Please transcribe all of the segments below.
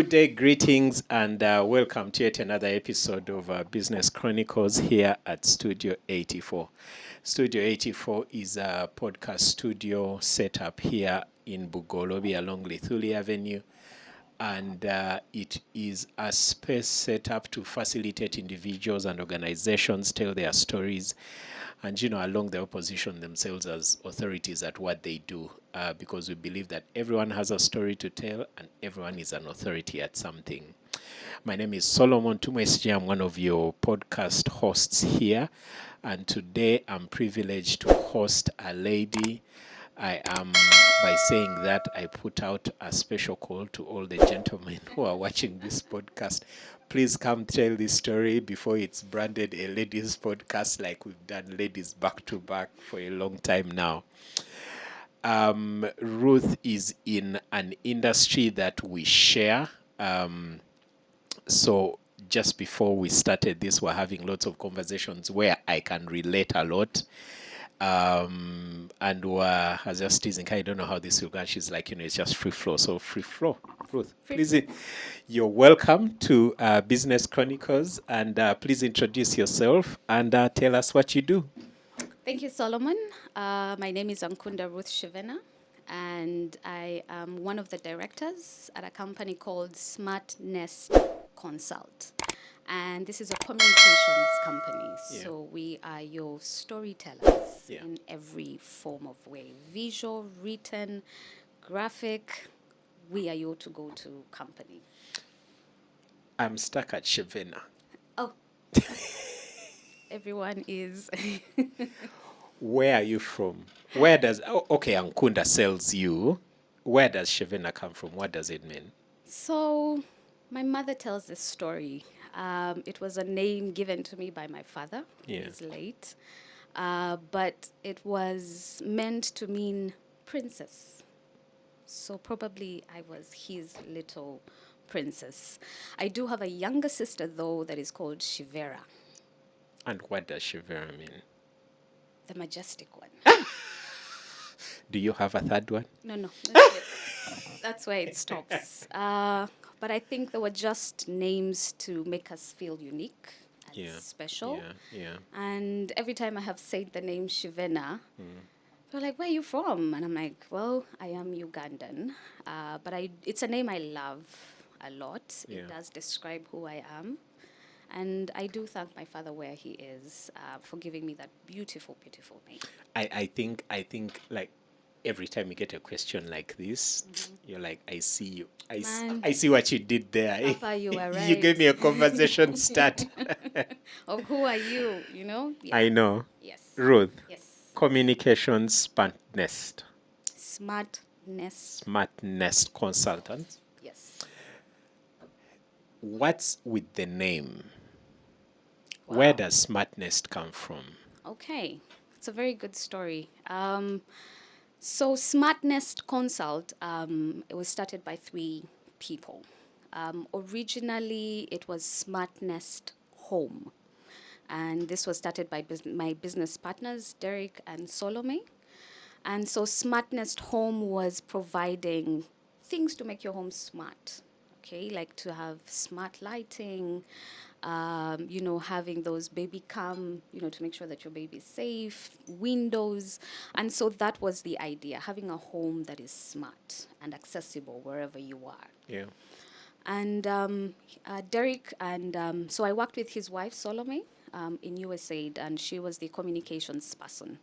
Good day, greetings, and welcome to yet another episode of Business Chronicles here at Studio 84. Studio 84 is a podcast studio set up here in Bugolobi along Lithuli Avenue, and it is a space set up to facilitate individuals and organizations tell their stories and, along the opposition themselves as authorities at what they do, because we believe that everyone has a story to tell and everyone is an authority at something. My name is Solomon Tumwesigye. I'm one of your podcast hosts here, and today I'm privileged to host a lady. I am, by saying that, I put out a special call to all the gentlemen who are watching this podcast. Please come tell this story before it's branded a ladies podcast, like we've done ladies back to back for a long time now. Ruth is in an industry that we share. So just before we started this, we're having lots of conversations where I can relate a lot. And I was just teasing, I don't know how this will go. She's like, it's just free flow. So free flow. Ruth, please, you're welcome to Business Chronicles, and please introduce yourself and tell us what you do. Thank you, Solomon. My name is Ankunda Ruth Shevena, and I am one of the directors at a company called SmartNest Consult. And this is a communications company. Yeah. So we are your storytellers in every form of way. Visual, written, graphic. We are your to-go-to company. I'm stuck at Shevena. Oh. Everyone is. Where are you from? Where does... okay, Ankunda sells you. Where does Shevena come from? What does it mean? So my mother tells this story. It was a name given to me by my father. Yeah. He's late. But it was meant to mean princess. So probably I was his little princess. I do have a younger sister, though, that is called Shevera. And what does Shevera mean? The majestic one. Do you have a third one? No. That's it. That's where it stops. But I think they were just names to make us feel unique and special. Yeah. And every time I have said the name Shevena, they're like, where are you from? And I'm like, well, I am Ugandan. But it's a name I love a lot. Yeah. It does describe who I am. And I do thank my father where he is for giving me that beautiful, beautiful name. I think like every time you get a question like this, you're like, I see you. I see what you did there. Papa, you were right. You gave me a conversation start. Of who are you, Yeah. I know. Yes. Ruth. Yes. Communications SmartNest. SmartNest Consultant. Yes. What's with the name? Wow. Where does SmartNest come from? Okay. It's a very good story. So SmartNest Consult, it was started by 3 people. Originally, it was SmartNest Home. And this was started by my business partners, Derek and Solomon. And so SmartNest Home was providing things to make your home smart. Okay, like to have smart lighting, having those baby cam, to make sure that your baby is safe, windows. And so that was the idea, having a home that is smart and accessible wherever you are. Yeah. And Derek, and so I worked with his wife, Solomon, in USAID, and she was the communications person.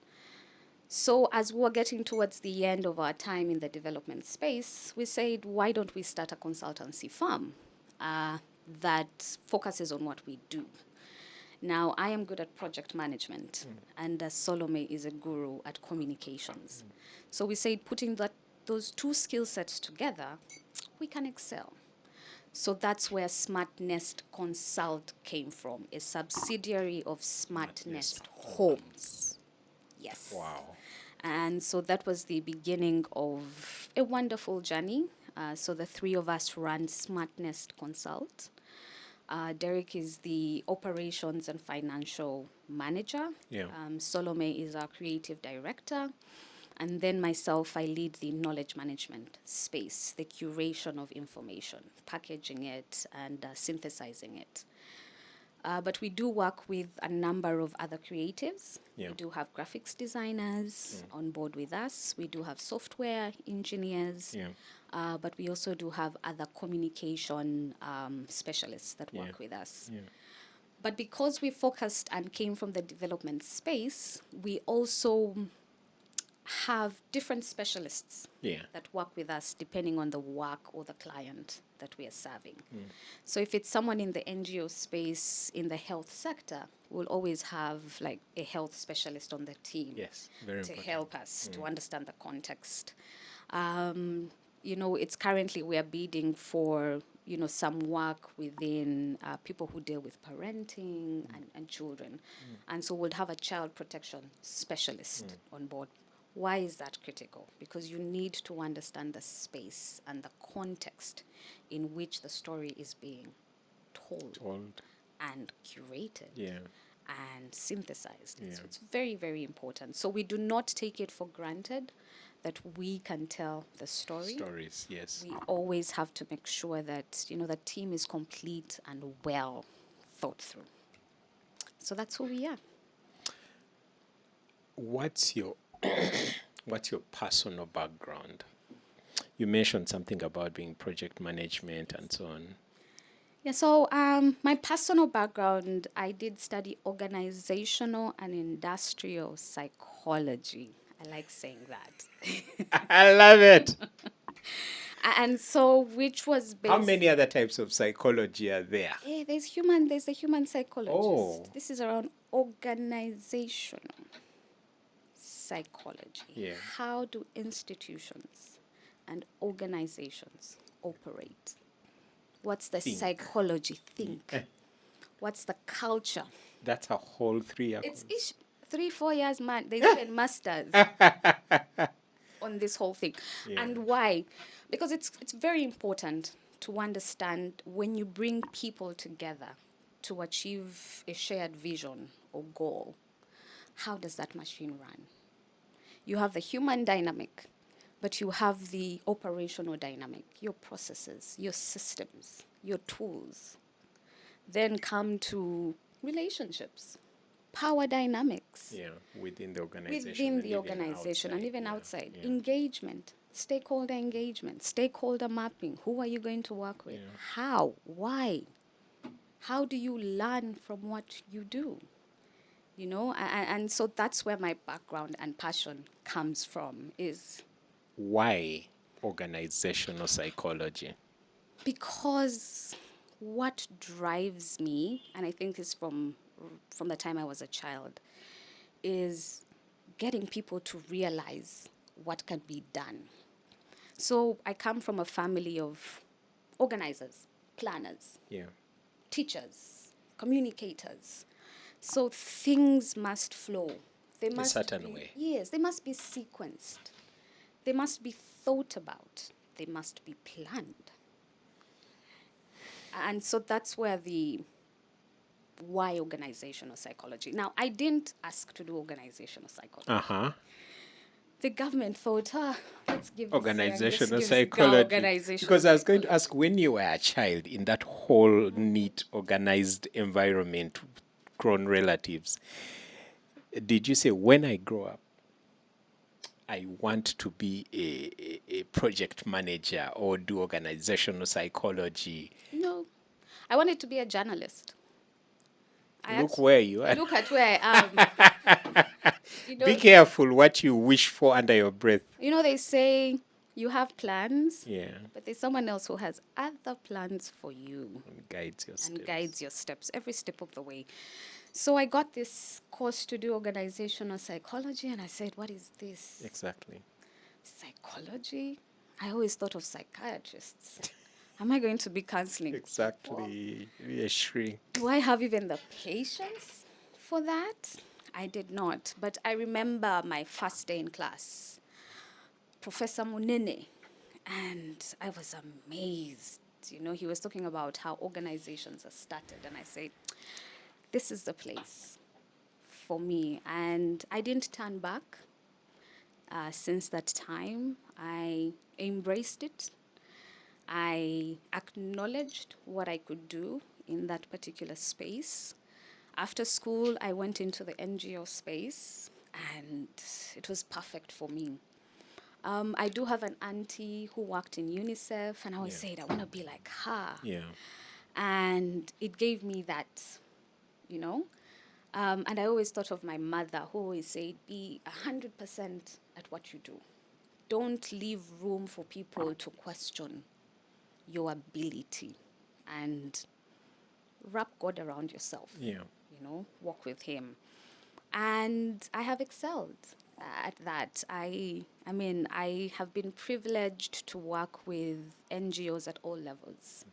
So as we were getting towards the end of our time in the development space, we said, why don't we start a consultancy firm that focuses on what we do? Now, I am good at project management, and Solomon is a guru at communications. So we said, putting those 2 skill sets together, we can excel. So that's where SmartNest Consult came from, a subsidiary of SmartNest Homes. Yes. Wow. And so that was the beginning of a wonderful journey. So the 3 of us run SmartNest Consult. Derek is the operations and financial manager. Yeah. Solomon is our creative director. And then myself, I lead the knowledge management space, the curation of information, packaging it and synthesizing it. But we do work with a number of other creatives. Yeah. We do have graphics designers on board with us. We do have software engineers. Yeah. But we also do have other communication specialists that work with us. Yeah. But because we focused and came from the development space, we also have different specialists that work with us depending on the work or the client that we are serving. So if it's someone in the NGO space, in the health sector, we'll always have like a health specialist on the team very to important. help us to understand the context. It's currently we are bidding for, some work within people who deal with parenting and children. And so we'll have a child protection specialist on board. Why is that critical? Because you need to understand the space and the context in which the story is being told. And curated and synthesized. It's very, very important. So we do not take it for granted that we can tell the story. Stories, yes. We always have to make sure that, the team is complete and well thought through. So that's who we are. What's your personal background? You mentioned something about being project management and so on. Yeah, so my personal background, I did study organizational and industrial psychology. I like saying that. I love it. And so, which was based... How many other types of psychology are there? There's the human psychologist. Oh. This is around organizational psychology. Yeah. How do institutions and organizations operate? What's the psychology think? What's the culture? That's a whole 3 years. It's 3-4 years, man. There's even masters on this whole thing. Yeah. And why? Because it's very important to understand when you bring people together to achieve a shared vision or goal, how does that machine run? You have the human dynamic, but you have the operational dynamic, your processes, your systems, your tools. Then come to relationships, power dynamics. Yeah, within the organization. And even outside. Yeah. Engagement, stakeholder mapping. Who are you going to work with? Yeah. How? Why? How do you learn from what you do? And so that's where my background and passion comes from is... Why organizational psychology? Because what drives me, and I think is from the time I was a child, is getting people to realize what can be done. So I come from a family of organizers, planners, teachers, communicators. So things must flow. They must a certain way. Yes, they must be sequenced. They must be thought about. They must be planned. And so that's where the why organizational psychology. Now, I didn't ask to do organizational psychology. The government thought, let's give organizational psychology. Because I was going to ask, when you were a child in that whole neat, organized environment, grown relatives, did you say, when I grow up, I want to be a project manager or do organizational psychology? No. I wanted to be a journalist. Where you are. Look at where I am. Be careful what you wish for under your breath. They say you have plans, but there's someone else who has other plans for you. And guides your steps. Every step of the way. So I got this course to do organizational psychology, and I said, what is this? Exactly. Psychology? I always thought of psychiatrists. Am I going to be counseling? Exactly. Reassuring. Do I have even the patience for that? I did not. But I remember my first day in class, Professor Munene, and I was amazed. He was talking about how organizations are started, and I said, this is the place for me. And I didn't turn back. Since that time, I embraced it. I acknowledged what I could do in that particular space. After school, I went into the NGO space, and it was perfect for me. I do have an auntie who worked in UNICEF, and I always said, I want to be like her. Yeah. And it gave me that, you know. And I always thought of my mother, who always said, be 100% at what you do. Don't leave room for people to question your ability, and wrap God around yourself. Yeah. Walk with Him. And I have excelled at that. I mean, I have been privileged to work with NGOs at all levels.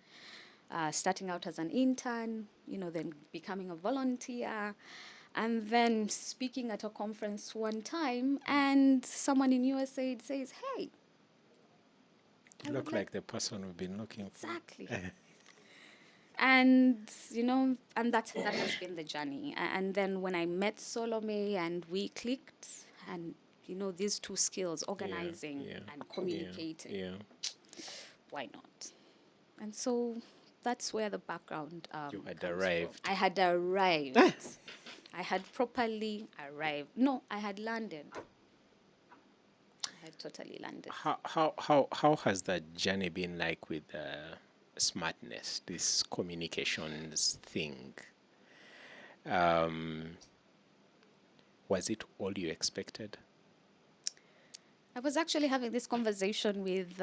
Starting out as an intern, then becoming a volunteer, and then speaking at a conference one time, and someone in USA says, "Hey, You look like the person we've been looking for." exactly." And and that has been the journey. And then when I met Salome and we clicked, and these two skills, organizing and communicating, why not? And so that's where the background You had comes arrived. from. I had arrived. I had properly arrived. No, I had landed. I had totally landed. How has that journey been like with SmartNest, this communications thing? Was it all you expected? I was actually having this conversation with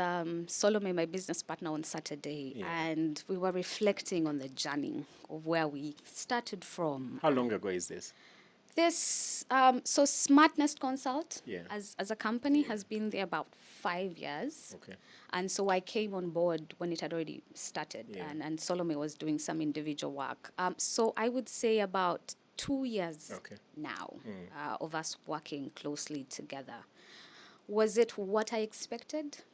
Solomon, my business partner, on Saturday, and we were reflecting on the journey of where we started from. How long ago is this? So SmartNest Consult, Yeah. as a company, has been there about 5 years. Okay. And so I came on board when it had already started, and Solomon was doing some individual work. So I would say about 2 years now of us working closely together. Was it what I expected?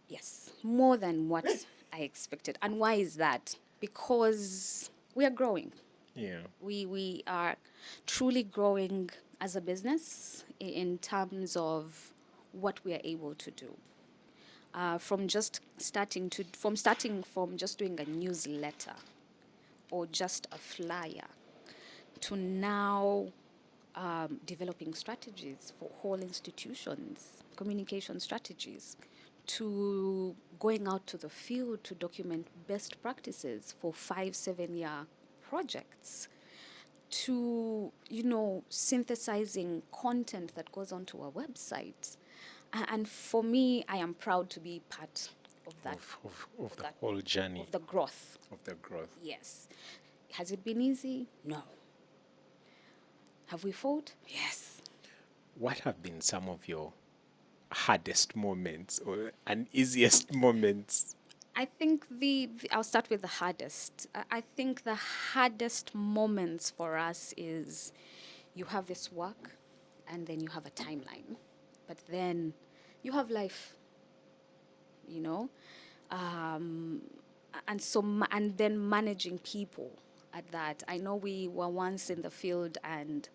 Yes, more than what I expected. And why is that? Because we are growing. Yeah. We are truly growing as a business in terms of what we are able to do. From just doing a newsletter or just a flyer to now developing strategies for whole institutions, communication strategies, to going out to the field to document best practices for 5-7 year projects, to synthesizing content that goes onto our website. And for me, I am proud to be part of that, of the whole journey of the growth. Yes. Has it been easy? No. Have we fought? Yes. What have been some of your hardest moments or easiest moments? I think I'll start with the hardest. I think the hardest moments for us is you have this work and then you have a timeline, but then you have life, and then managing people at that. I know we were once in the field and,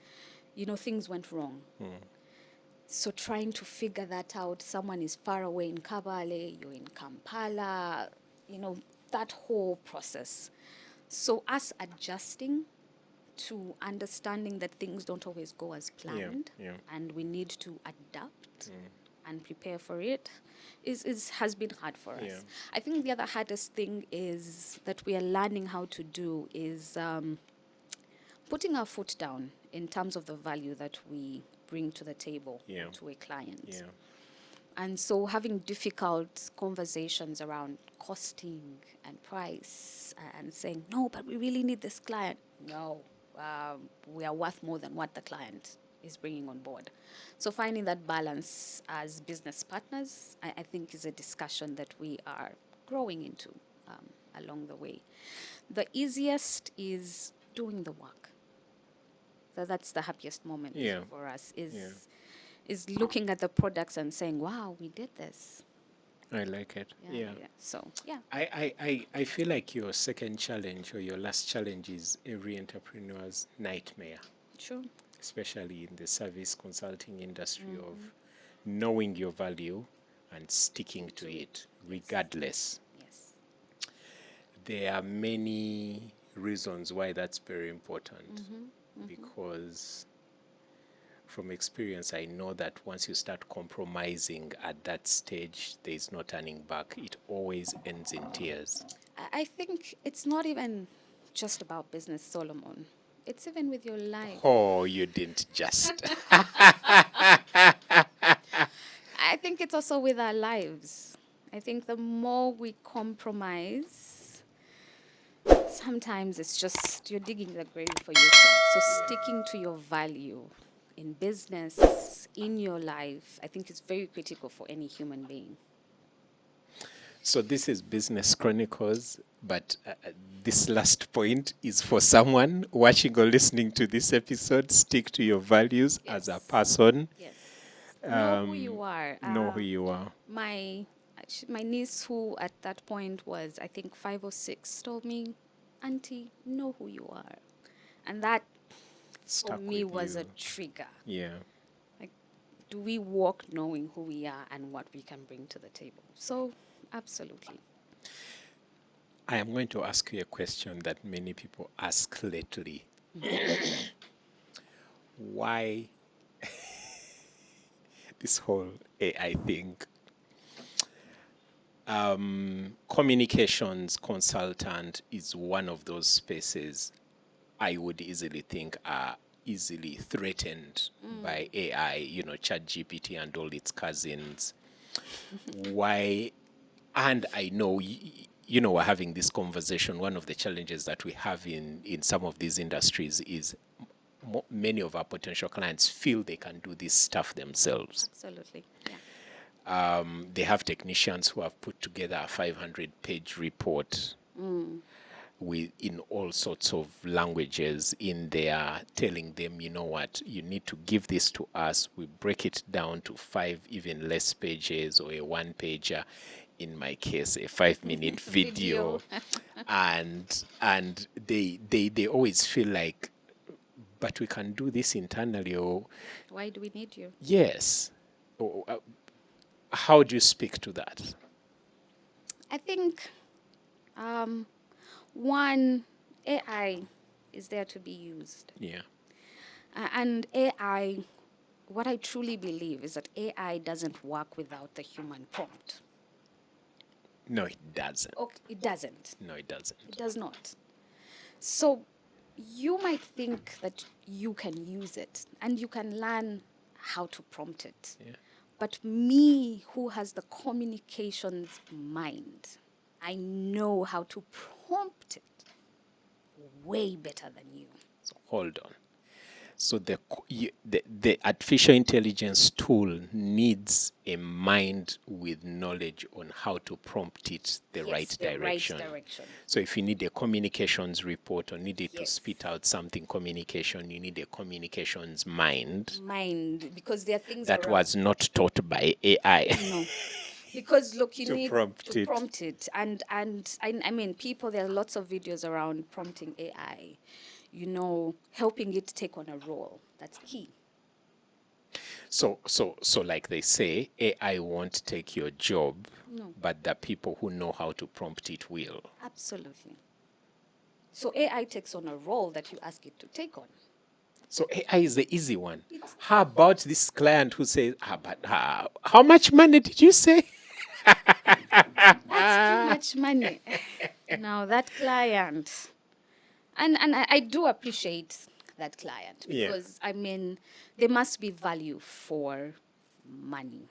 things went wrong. So trying to figure that out, someone is far away in Kabale, you're in Kampala, that whole process. So us adjusting to understanding that things don't always go as planned, and we need to adapt and prepare for it has been hard for us. I think the other hardest thing is that we are learning how to do is putting our foot down in terms of the value that we bring to the table to a client. And so having difficult conversations around costing and price and saying, no, but we really need this client. No, we are worth more than what the client is bringing on board. So finding that balance as business partners, I think, is a discussion that we are growing into along the way. The easiest is doing the work. So that's the happiest moment for us, is looking at the products and saying, wow, we did this. I like it. So, yeah. I feel like your second challenge or your last challenge is every entrepreneur's nightmare. True. especially in the service consulting industry, of knowing your value and sticking to it regardless. Yes. There are many reasons why that's very important, because from experience, I know that once you start compromising at that stage, there's no turning back. It always ends in tears. I think it's not even just about business, Solomon. It's even with your life. Oh, you didn't just. I think it's also with our lives. I think the more we compromise, sometimes it's just you're digging the grave for yourself. So sticking to your value in business, in your life, I think is very critical for any human being. So this is Business Chronicles, but this last point is for someone watching or listening to this episode. Stick to your values as a person. Yes. Know who you are. Know who you are. My niece, who at that point was, I think, 5 or 6, told me, "Auntie, know who you are." And that, Stuck for me, with was you. a trigger. Yeah. Like, do we walk knowing who we are and what we can bring to the table? So, absolutely. I am going to ask you a question that many people ask lately. Why this whole AI thing? Communications consultant is one of those spaces I would easily think are easily threatened by AI, ChatGPT and all its cousins. Why? And I know, we're having this conversation. One of the challenges that we have in some of these industries is many of our potential clients feel they can do this stuff themselves. Absolutely. Yeah. They have technicians who have put together a 500-page report in all sorts of languages in there, telling them, you know what, you need to give this to us. We break it down to 5 even less pages, or a 1-pager. In my case, a 5-minute video. and they always feel like, but we can do this internally, or Why do we need you? yes. How do you speak to that? I think, one, AI is there to be used. Yeah. And AI, what I truly believe is that AI doesn't work without the human prompt. No, it doesn't. Okay, it doesn't. No, it doesn't. It does not. So you might think that you can use it and you can learn how to prompt it. Yeah. But me, who has the communications mind, I know how to prompt it way better than you. So hold on. So the artificial intelligence tool needs a mind with knowledge on how to prompt it the right direction. So if you need a communications report or needed to spit out something communication, you need a communications mind. Because there are things that was not taught by AI. No. Because look, you To need prompt to it. prompt it. And I mean, there are lots of videos around prompting AI, helping it take on a role. That's key. So like they say, AI won't take your job, No. but the people who know how to prompt it will. Absolutely. So AI takes on a role that you ask it to take on. So AI is the easy one. How about this client who says, but how much money did you say? That's too much money. Now that client, and I do appreciate that client, because I mean, there must be value for money.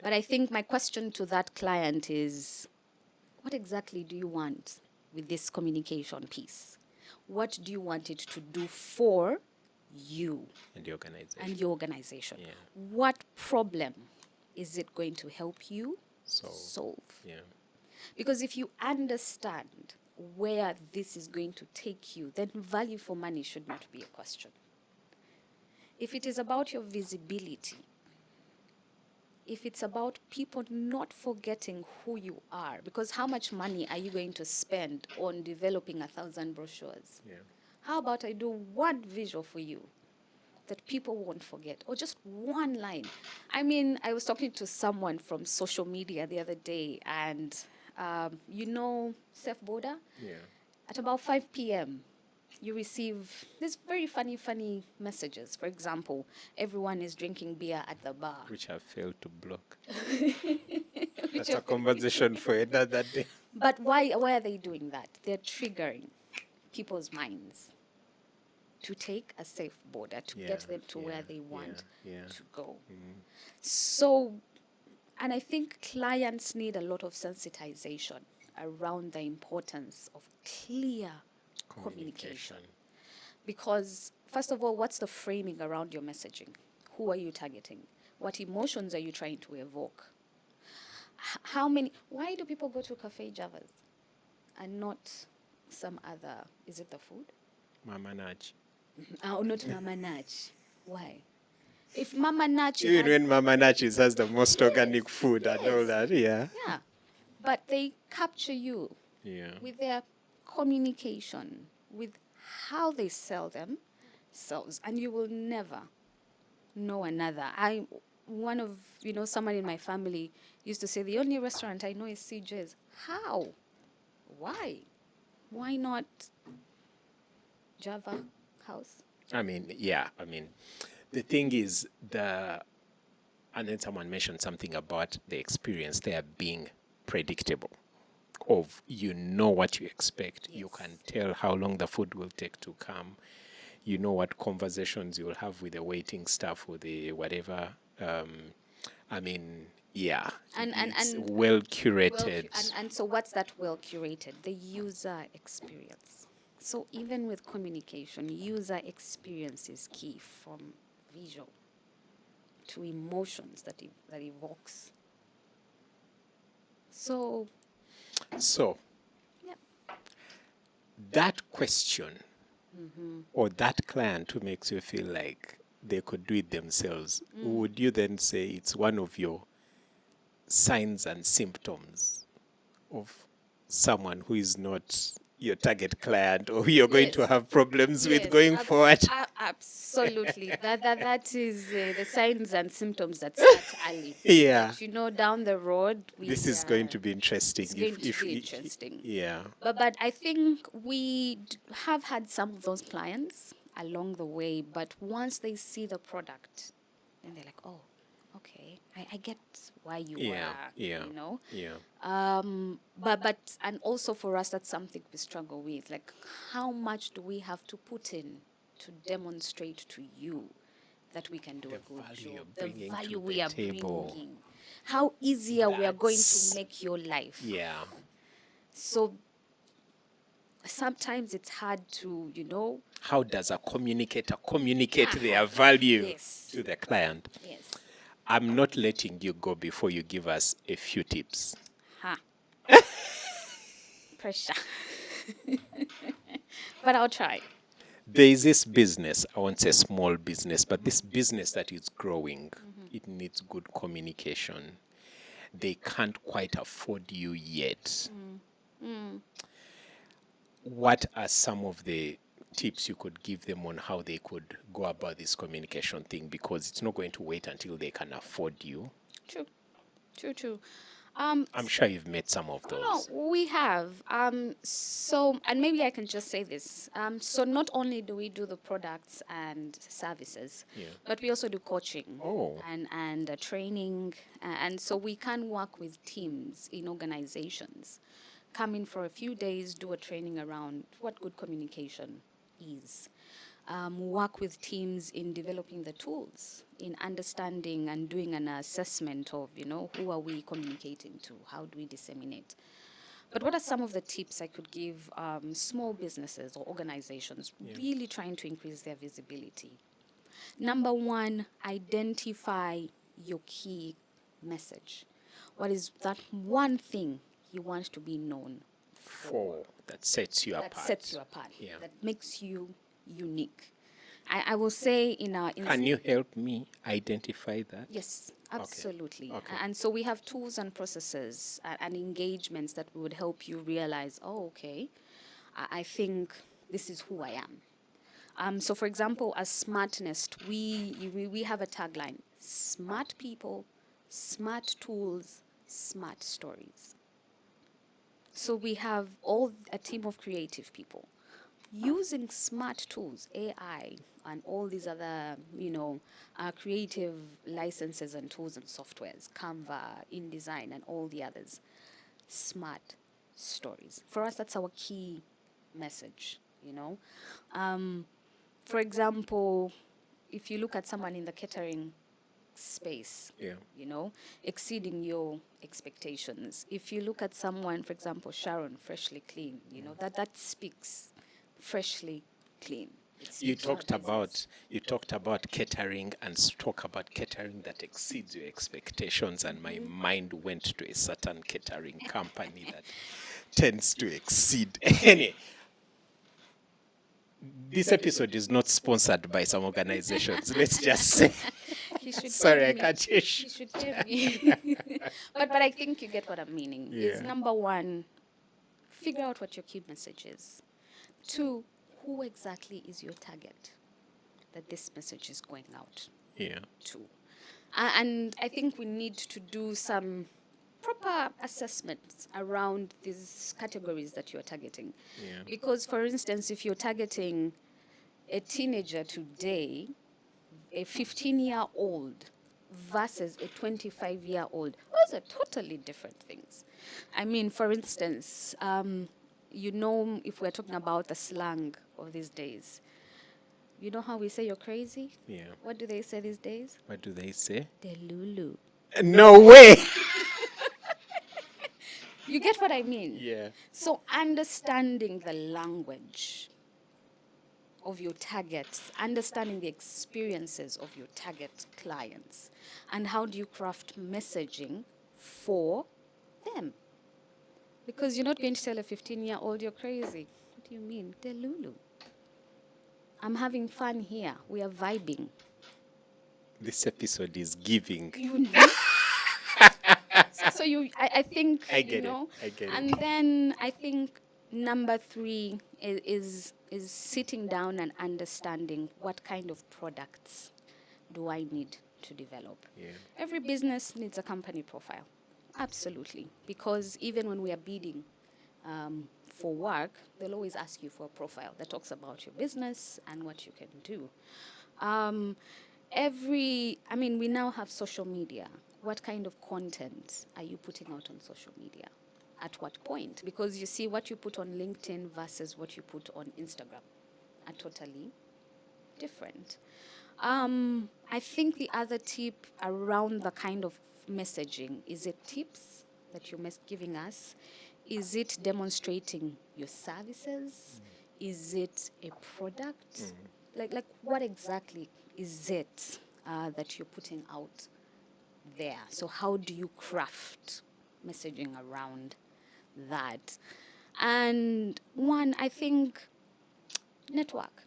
But I think my question to that client is, what exactly do you want with this communication piece? What do you want it to do for you And the organization. and your organization? Yeah. What problem is it going to help you solve? Yeah. Because if you understand where this is going to take you, then value for money should not be a question. If it is about your visibility, if it's about people not forgetting who you are, because how much money are you going to spend on developing 1,000 brochures? Yeah. How about I do one visual for you that people won't forget, or just one line. I mean, I was talking to someone from social media the other day, and Safe Border? Yeah. At about 5 p.m., you receive these very funny messages. For example, everyone is drinking beer at the bar. Which I failed to block. That's a conversation for another day. But why are they doing that? They're triggering people's minds to take a safe border, to get them to where they want to go. So, and I think clients need a lot of sensitization around the importance of clear communication. Because, first of all, what's the framing around your messaging? Who are you targeting? What emotions are you trying to evoke? Why do people go to Cafe Javas and not some other, is it the food? Mama Nach. Oh, not Mama Nach. Why? If Mama Nach... Even when Mama Nach's has the most organic food and all that, Yeah. But they capture you with their communication, with how they sell themselves, and you will never know another. Someone in my family used to say, the only restaurant I know is CJ's. How? Why? Why not Java House? The thing is, and then someone mentioned something about the experience there being predictable. You know what you expect. Yes. You can tell how long the food will take to come. You know what conversations you'll have with the waiting staff or the whatever. It's well curated. And so what's that well curated? The user experience. So even with communication, user experience is key, from visual to emotions that evokes. So that question or that client who makes you feel like they could do it themselves, would you then say it's one of your signs and symptoms of someone who is not your target client, or who you're going to have problems with going forward? Absolutely. That is the signs and symptoms that start early. Yeah. But, down the road, this is going to be interesting. It's going to be interesting. Yeah. But I think we have had some of those clients along the way, but once they see the product, then they're like, oh, okay, I get why you are, Yeah. But and also for us, that's something we struggle with. Like, how much do we have to put in to demonstrate to you that we can do a good job? The value we are bringing. How easier we are going to make your life. Yeah. So sometimes it's hard to, How does a communicator communicate their value to the client? Yes. I'm not letting you go before you give us a few tips. Pressure. But I'll try. There is this business, I won't say small business, but this business that is growing, it needs good communication. They can't quite afford you yet. What are some of the tips you could give them on how they could go about this communication thing? Because it's not going to wait until they can afford you. True. I'm sure you've met some of those. No, we have. And maybe I can just say this. So not only do we do the products and services, but we also do coaching and training. And so we can work with teams in organizations. Come in for a few days, do a training around what good communication is. Work with teams in developing the tools, in understanding and doing an assessment of, who are we communicating to? How do we disseminate? But what are some of the tips I could give small businesses or organizations really trying to increase their visibility? Number one, identify your key message. What is that one thing you want to be known for? That sets you apart. That makes you unique. I will say Can you help me identify that? Yes, absolutely. Okay. And so we have tools and processes and engagements that would help you realize, I think this is who I am. So, for example, as SmartNest, we have a tagline: smart people, smart tools, smart stories. So we have all a team of creative people using smart tools, AI, and all these other, creative licenses and tools and softwares, Canva, InDesign, and all the others. Smart stories. For us, that's our key message. For example, if you look at someone in the catering space, Yeah. exceeding your expectations. If you look at someone, for example, Sharon, freshly clean, that speaks freshly clean. You talked about catering and talk about catering that exceeds your expectations, and my mind went to a certain catering company that tends to exceed. Anyway, this episode is not sponsored by some organizations. Let's just say. He should Sorry, I pay me. can't hear He you. should pay me. But I think you get what I'm meaning. Is Yeah. number one, figure out what your key message is. Two, who exactly is your target that this message is going out Yeah. to? And I think we need to do some proper assessments around these categories that you're targeting. Yeah. Because, for instance, if you're targeting a teenager today, a 15-year-old versus a 25-year-old, those are totally different things. I mean, for instance, if we're talking about the slang of these days, you know how we say you're crazy? Yeah. What do they say these days? What do they say? Delulu. No way. You get what I mean? Yeah. So understanding the language of your targets, understanding the experiences of your target clients, and how do you craft messaging for them? Because you're not going to tell a 15-year-old you're crazy. What do you mean? Delulu. I'm having fun here. We are vibing. This episode is giving. You know? I think, I get it. I get it. And then I think number three is sitting down and understanding what kind of products do I need to develop. Yeah. Every business needs a company profile. Absolutely. Because even when we are bidding for work, they'll always ask you for a profile that talks about your business and what you can do. We now have social media. What kind of content are you putting out on social media? At what point? Because you see, what you put on LinkedIn versus what you put on Instagram are totally different. I think the other tip around the kind of messaging, is it tips that you're giving us? Is it demonstrating your services? Is it a product? Like what exactly is it that you're putting out there? So how do you craft messaging around that? And one, I think, network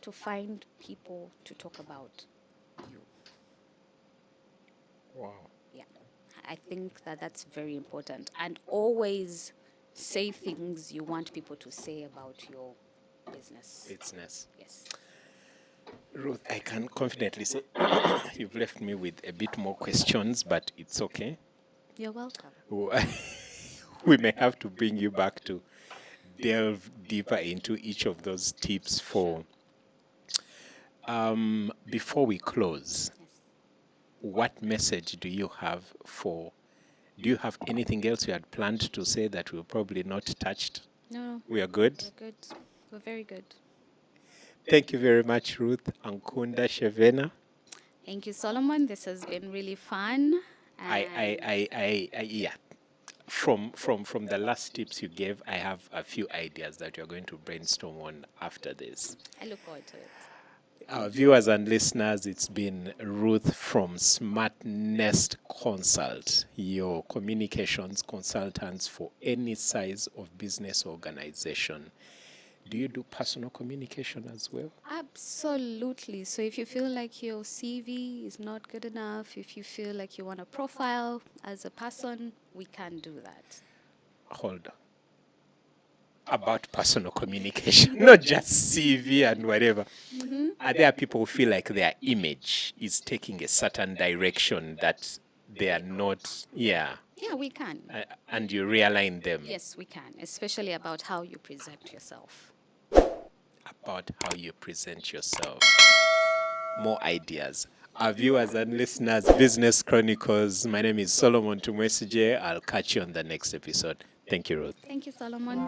to find people to talk about you. Wow. Yeah, I think that's very important. And always say things you want people to say about your business. Business. Yes. Ruth, I can confidently say you've left me with a bit more questions, but it's okay. You're welcome. We may have to bring you back to delve deeper into each of those tips for. Before we close, Yes. what message do you have for? Do you have anything else you had planned to say that we've probably not touched? No, We are good? we're good. We're very good. Thank you very much, Ruth Ankunda Shevena. Thank you, Solomon. This has been really fun. Yeah. From the last tips you gave, I have a few ideas that you're going to brainstorm on after this. I look forward to it. Our viewers and listeners, it's been Ruth from SmartNest Consult, your communications consultants for any size of business organization. Do you do personal communication as well? Absolutely. So if you feel like your CV is not good enough, if you feel like you want a profile as a person, we can do that. Hold on. about personal communication, not just CV and whatever. Are there people who feel like their image is taking a certain direction that they are not? Yeah. Yeah, we can. And you realign them. Yes, we can, especially about how you present yourself. About how you present yourself. More ideas. Our viewers and listeners, Business Chronicles. My name is Solomon Tumwesigye. I'll catch you on the next episode. Thank you, Ruth. Thank you, Solomon.